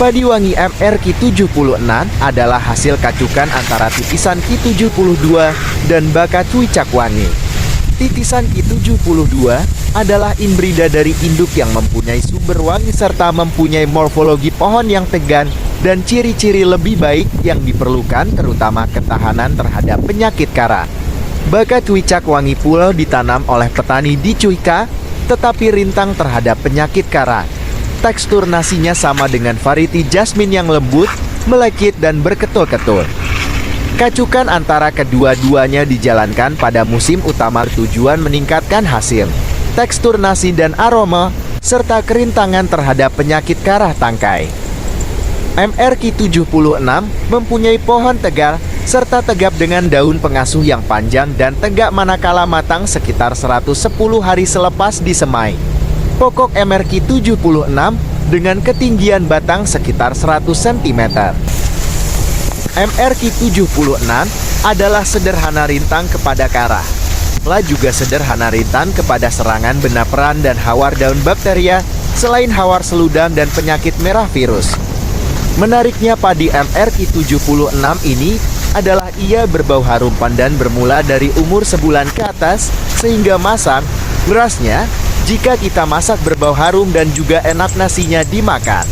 Padi wangi MR-Ki76 adalah hasil kacukan antara titisan Ki72 dan baka cuicak wangi. Titisan Ki72 adalah inbrida dari induk yang mempunyai sumber wangi serta mempunyai morfologi pohon yang tegan dan ciri-ciri lebih baik yang diperlukan, terutama ketahanan terhadap penyakit kara. Baka cuicak wangi pula ditanam oleh petani di Cuika, tetapi rintang terhadap penyakit kara. Tekstur nasinya sama dengan varieti jasmine yang lembut, melekit dan berketul-ketul. Kacukan antara kedua-duanya dijalankan pada musim utama tujuan meningkatkan hasil, tekstur nasi dan aroma, serta kerintangan terhadap penyakit karah tangkai. MR-Ki76 mempunyai pohon tegal serta tegap dengan daun pengasuh yang panjang dan tegak manakala matang sekitar 110 hari selepas disemai. Pokok MR-Ki76 dengan ketinggian batang sekitar 100 cm. MR-Ki76 adalah sederhana rintang kepada karah. Juga sederhana rintang kepada serangan benaperan dan hawar daun bakteria, selain hawar seludam dan penyakit merah virus. Menariknya padi MR-Ki76 ini adalah ia berbau harum pandan bermula dari umur sebulan ke atas, sehingga masak, berasnya, jika kita masak berbau harum dan juga enak nasinya dimakan.